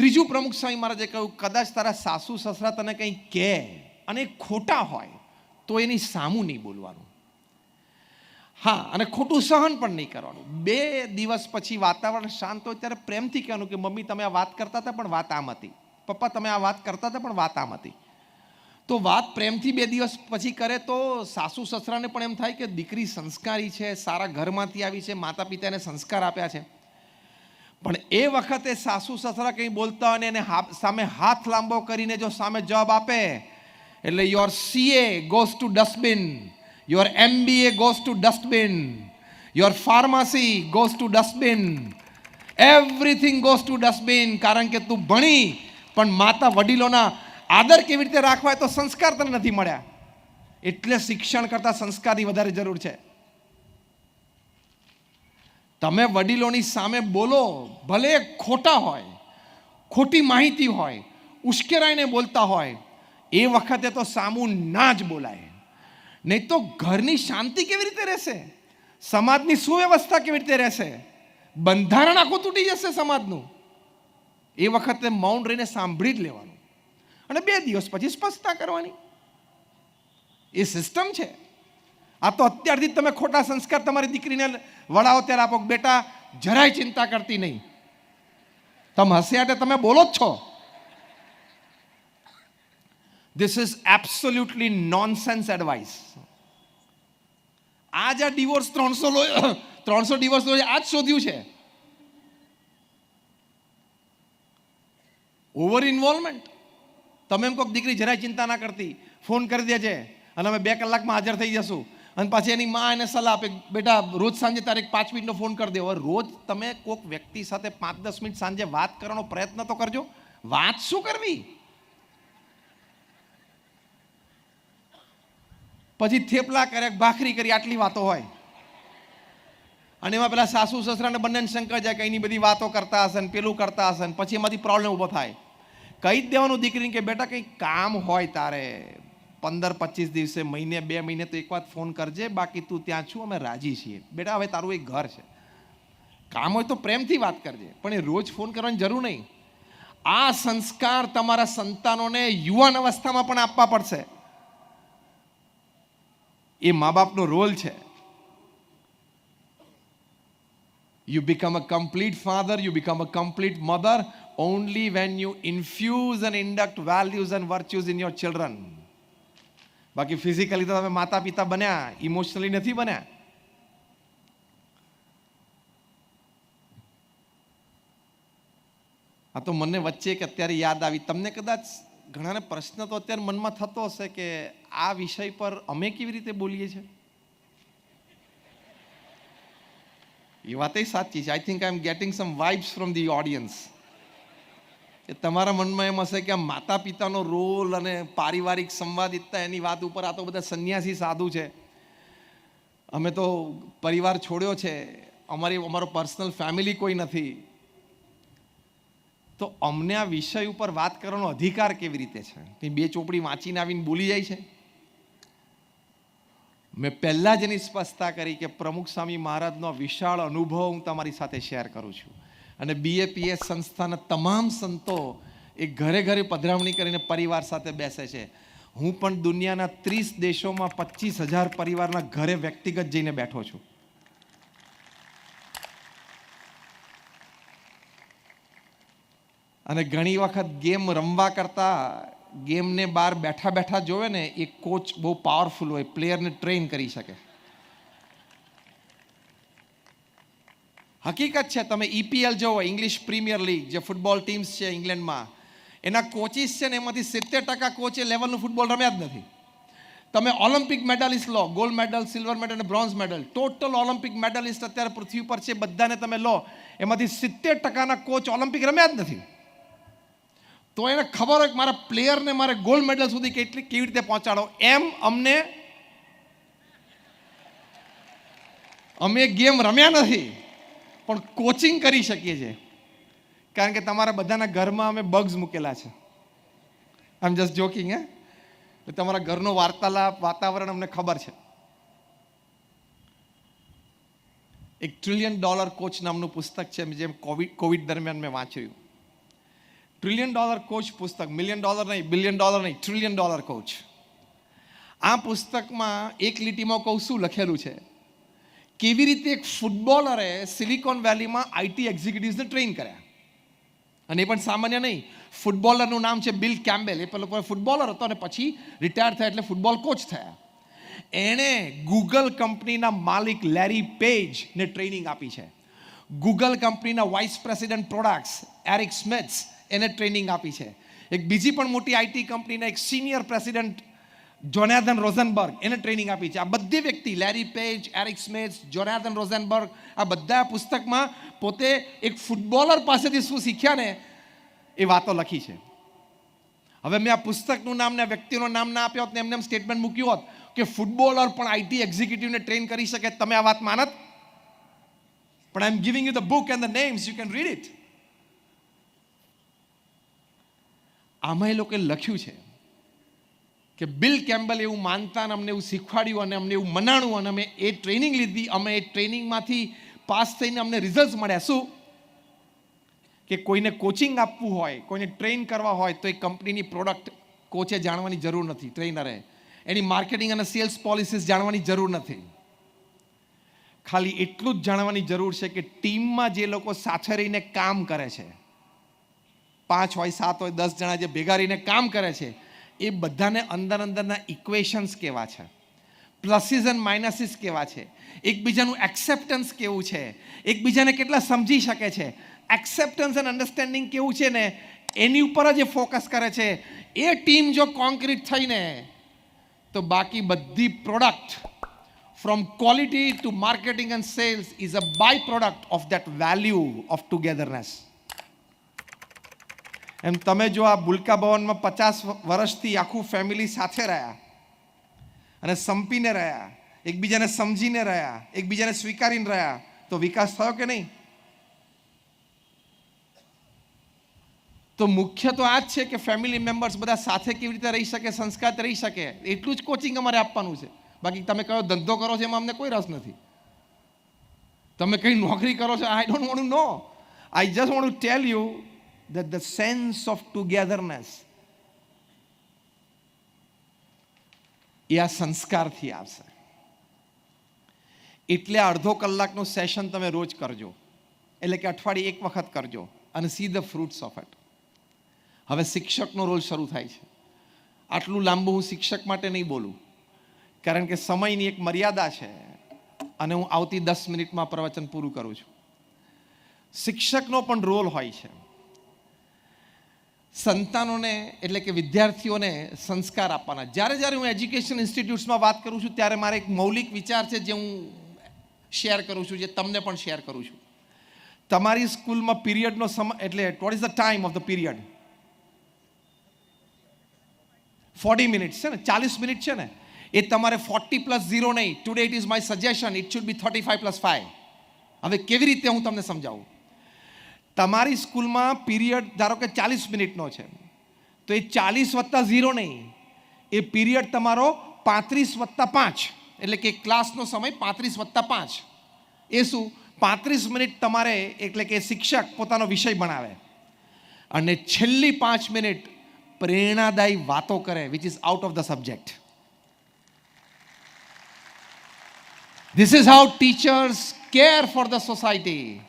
ત્રીજું પ્રમુખ સ્વામી મહારાજે કહ્યું, કદાચ તારા સાસુ સસરા તને કંઈ કહે અને ખોટા હોય તો એની સામું નહીં બોલવાનું. હા, અને ખોટું સહન પણ નહીં કરવાનું. 2 દિવસ પછી વાતાવરણ શાંત હોય ત્યારે પ્રેમથી કહેવાનું કે મમ્મી તમે આ વાત કરતા હતા પણ વાત આમ હતી, પપ્પા તમે આ વાત કરતા હતા પણ વાત આમ હતી. તો વાત પ્રેમથી 2 દિવસ પછી કરે તો સાસુ સસરાને પણ એમ થાય કે દીકરી સંસ્કારી છે, સારા ઘરમાંથી આવી છે, માતા પિતાને સંસ્કાર આપ્યા છે. પણ એ વખતે સાસુ સસરા કંઈ બોલતા હોય ને એને સામે હાથ લાંબો કરીને જો સામે જવાબ આપે એટલે your CA goes to dustbin, your MBA goes to dustbin, your pharmacy goes to dustbin, everything goes to dustbin. કારણ કે તું ભણી પણ માતા વડીલોના આદર કેવી રીતે રાખવા તો સંસ્કાર તને નથી મળ્યા. એટલે શિક્ષણ કરતાં સંસ્કારની વધારે જરૂર છે. તમે વડીલોની સામે બોલો, ભલે ખોટા હોય, ખોટી માહિતી હોય, ઉશ્કેરાઈને બોલતા હોય, એ વખતે તો સામું ના જ બોલાય. નહીં તો ઘરની શાંતિ કેવી રીતે રહેશે? સમાજની સુવ્યવસ્થા કેવી રીતે રહેશે? બંધારણ આખું તૂટી જશે સમાજનું. એ વખતે મૌન રહીને સાંભળી જ લેવાનું અને 2 દિવસ પછી સ્પષ્ટતા કરવાની. એ સિસ્ટમ છે. આ તો અત્યારથી તમે ખોટા સંસ્કાર તમારી દીકરીને વડાવો ત્યારે આપો. બેટા જરાય ચિંતા કરતી નહીં, તમે હસ્યા તમે બોલો જ છો. This is absolutely nonsense advice. આજ આ ડિવોર્સ 300 ડિવોર્સ આજ શોધ્યું છે. Over involvement. તમે એમ કહો દીકરી જરાય ચિંતા ના કરતી, ફોન કરી દેજે અને અમે 2 કલાકમાં હાજર થઈ જશું. અને પાછી એની માં એને સલાહ આપે, બેટા રોજ સાંજે તારે 5 મિનિટનો ફોન કરી દેવો. રોજ તમે કોઈક વ્યક્તિ સાથે 5-10 મિનિટ સાંજે વાત કરવાનો પ્રયત્ન તો કરજો. વાત શું કરવી? પછી થેપલા કરે, ભાખરી કરી, આટલી વાતો હોય. અને એમાં પેલા સાસુ સસરાને બંનેને શંકા જાય કે એની બધી વાતો કરતા હશે ને પેલું કરતા હશે ને પછી એમાંથી પ્રોબ્લેમ ઊભો થાય. કહી જ દેવાનું દીકરીને કે બેટા કંઈ કામ હોય તારે 15-25 દિવસે, મહિને 2 મહિને તો એક વાત ફોન કરજે, બાકી તું ત્યાં છું, અમે રાજી છીએ. બેટા હવે તારું એક ઘર છે, કામ હોય તો પ્રેમથી વાત કરજે, પણ એ રોજ ફોન કરવાની જરૂર નહીં. આ સંસ્કાર તમારા સંતાનોને યુવાન અવસ્થામાં પણ આપવા પડશે. એ મા બાપનો રોલ છે. You become a complete father, you become a complete mother only when you infuse and induct values and virtues in your children. બાકી ફિઝિકલી તો તમે માતા પિતા બન્યા, ઇમોશનલી નથી બન્યા. આ તો મને વચ્ચે કે અત્યારે યાદ આવી, તમને કદાચ ઘણાને પ્રશ્ન તો અત્યારે મનમાં થતો હશે કે આ વિષય પર અમે કેવી રીતે બોલીએ છીએ. એ વાત સાચી છે. I think I am getting some vibes from the audience. કે તમારા મનમાં એમ હશે કે આ માતા પિતાનો રોલ અને પારિવારિક સંવાદિતતા એની વાત ઉપર આ તો બધા સંન્યાસી સાધુ છે, અમે તો પરિવાર છોડ્યો છે, અમારો પર્સનલ ફેમિલી કોઈ નથી, તો અમને આ વિષય ઉપર વાત કરવાનો અધિકાર કેવી રીતે છે? કંઈ 2 ચોપડી વાંચીને આવીને બોલી જાય છે? મેં પહેલાં જ એની સ્પષ્ટતા કરી કે પ્રમુખ સ્વામી મહારાજનો વિશાળ અનુભવ હું તમારી સાથે શેર કરું છું. અને BAPS સંસ્થાના તમામ સંતો એ ઘરે ઘરે પધરામણી કરીને પરિવાર સાથે બેસે છે. હું પણ દુનિયાના 30 દેશોમાં 25,000 પરિવારના ઘરે વ્યક્તિગત જઈને બેઠો છું. અને ઘણી વખત ગેમ રમવા કરતાં ગેમને બહાર બેઠા બેઠા જોવે ને એ કોચ બહુ પાવરફુલ હોય, પ્લેયરને ટ્રેન કરી શકે. હકીકત છે. તમે EPL જોવો, ઇંગ્લિશ પ્રીમિયર લીગ, જે ફૂટબોલ ટીમ્સ છે ઇંગ્લેન્ડમાં, એના કોચિસ છે ને એમાંથી 70% કોચ એ લેવલનું ફૂટબોલ રમ્યા જ નથી. તમે ઓલિમ્પિક મેડાલિસ્ટ લો, ગોલ્ડ મેડલ, સિલ્વર મેડલ અને bronze medal, total Olympic medallist અત્યારે પૃથ્વી પર છે, બધાને તમે લો, એમાંથી 70%ના કોચ ઓલિમ્પિક રમ્યા જ નથી. તો એને ખબર હોય કે મારા પ્લેયરને મારે ગોલ્ડ મેડલ સુધી કેવી રીતે પહોંચાડો. એમ અમે ગેમ રમ્યા નથી પણ કોચિંગ કરી શકીએ છીએ. કારણ કે તમારા બધાના ઘરમાં અમે બગ્સ મૂકેલા છે. આઈ એમ જસ્ટ જોકિંગ. તમારા ઘરનો વાર્તાલાપ, વાતાવરણ અમને ખબર છે. $1 ટ્રિલિયન કોચ નામનું પુસ્તક છે, જેમ કોવિડ દરમિયાન મેં વાંચ્યું. $1 trillion કોચ પુસ્તક, $1 million નહીં, $1 billion નહીં, $1 trillion કોચ. આ પુસ્તકમાં એક લીટીમાં કહું શું લખેલું છે, કેવી રીતે એક ફૂટબોલરે સિલિકોન વેલીમાં આઈટી એક્ઝિક્યુટિવ્સને ટ્રેન કર્યા. અને એ પણ સામાન્ય નહીં, ફૂટબોલરનું નામ છે બિલ કેમ્બેલ. એ પેલો ફૂટબોલર હતો અને પછી રિટાયર થયા એટલે ફૂટબોલ કોચ થયા. એણે ગૂગલ કંપનીના માલિક લેરી પેજને ટ્રેનિંગ આપી છે. ગૂગલ કંપનીના વાઇસ પ્રેસિડેન્ટ પ્રોડક્ટ્સ એરિક સ્મિથ્સ એને ટ્રેનિંગ આપી છે. એક બીજી પણ મોટી આઈટી કંપનીના એક સિનિયર પ્રેસિડેન્ટ જોનાથન રોઝનબર્ગ એને ટ્રેનિંગ આપી છે. આ બધી વ્યક્તિ લેરી પેજ, એરિક સ્મિથ્સ, જોનાથન રોઝનબર્ગ, આ બધા પુસ્તકમાં પોતે એક ફૂટબોલર પાસેથી શું શીખ્યા ને એ વાતો લખી છે. હવે મેં આ પુસ્તકનું નામ ને વ્યક્તિનું નામ ના આપ્યો હોત ને એમને સ્ટેટમેન્ટ મૂક્યું હોત કે ફૂટબોલર પણ આઈટી એક્ઝિક્યુટિવને ટ્રેન કરી શકે, તમે આ વાત માનત? પણ I am giving you the book and the names, you can read it. આમાં એ લોકોએ લખ્યું છે કે બિલ કેમ્બલ એવું માનતા અને અમને એવું શીખવાડ્યું અને અમને એવું મનાણું અને અમે એ ટ્રેનિંગ લીધી. અમે એ ટ્રેનિંગમાંથી પાસ થઈને અમને રિઝલ્ટ મળ્યા. શું કે કોઈને કોચિંગ આપવું હોય, કોઈને ટ્રેન કરવા હોય તો એ કંપનીની પ્રોડક્ટ કોચે જાણવાની જરૂર નથી, ટ્રેનરે એની માર્કેટિંગ અને સેલ્સ પોલિસીસ જાણવાની જરૂર નથી. ખાલી એટલું જ જાણવાની જરૂર છે કે ટીમમાં જે લોકો સાથે રહીને કામ કરે છે, 5 હોય 7 હોય 10 જણા જે ભેગા રહીને કામ કરે છે, એ બધાને અંદરના ઇક્વેશન્સ કેવા છે, પ્લસીસ એન્ડ માઇનસીસ કેવા છે, એકબીજાનું એક્સેપ્ટન્સ કેવું છે, એકબીજાને કેટલા સમજી શકે છે, એક્સેપ્ટન્સ એન્ડ અન્ડરસ્ટેન્ડિંગ કેવું છે ને એની ઉપર જ એ ફોકસ કરે છે. એ ટીમ જો કોન્ક્રીટ થઈને તો બાકી બધી product from quality to marketing and sales is a by product of that value of togetherness. એમ તમે જો આ બુલકા ભવનમાં 50 વર્ષથી આખું ફેમિલી સાથે રહ્યા અને સંપીને રહ્યા, એકબીજાને સમજીને રહ્યા, એકબીજાને સ્વીકારીને રહ્યા, તો વિકાસ થયો કે નહીં? તો મુખ્ય તો આ જ છે કે ફેમિલી મેમ્બર્સ બધા સાથે કેવી રીતે રહી શકે, સંસ્કાર રહી શકે, એટલું જ કોચિંગ અમારે આપવાનું છે. બાકી તમે કયો ધંધો કરો છો એમાં અમને કોઈ રસ નથી. તમે કઈ નોકરી કરો છો, I don't want to know. I just want to tell you that the sense of togetherness એ આ સંસ્કારથી આવશે. એટલે અડધો કલાકનું સેશન તમે રોજ કરજો, એટલે કે અઠવાડિયે એક વખત કરજો અને see the fruits of it. હવે શિક્ષકનો રોલ શરૂ થાય છે. આટલું લાંબુ હું શિક્ષક માટે નહીં બોલું, કારણ કે સમયની એક મર્યાદા છે અને હું આવતી 10 મિનિટમાં પ્રવચન પૂરું કરું છું. શિક્ષકનો પણ રોલ હોય છે. સંતાનોને એટલે કે વિદ્યાર્થીઓને સંસ્કાર આપવાના. જ્યારે હું એજ્યુકેશન ઇન્સ્ટિટ્યૂટ્સમાં વાત કરું છું ત્યારે મારે એક મૌલિક વિચાર છે જે હું શેર કરું છું, જે તમને પણ શેર કરું છું. તમારી સ્કૂલમાં પીરિયડનો સમય એટલે what is the time of the period? 40 minutes છે ને, 40 મિનિટ છે ને, એ તમારે 40+0 નહીં. Today it is my suggestion, it should be 35+5. હવે કેવી રીતે હું તમને સમજાવું? તમારી સ્કૂલમાં પીરિયડ ધારો કે 40 મિનિટનો છે, તો એ 40+0 નહીં, એ પીરિયડ તમારો 35+5, એટલે કે ક્લાસનો સમય 35+5. એ શું? 35 મિનિટ તમારે એટલે કે શિક્ષક પોતાનો વિષય ભણાવે અને છેલ્લી 5 મિનિટ પ્રેરણાદાયી વાતો કરે, which is out of the subject. This is how teachers care for the society.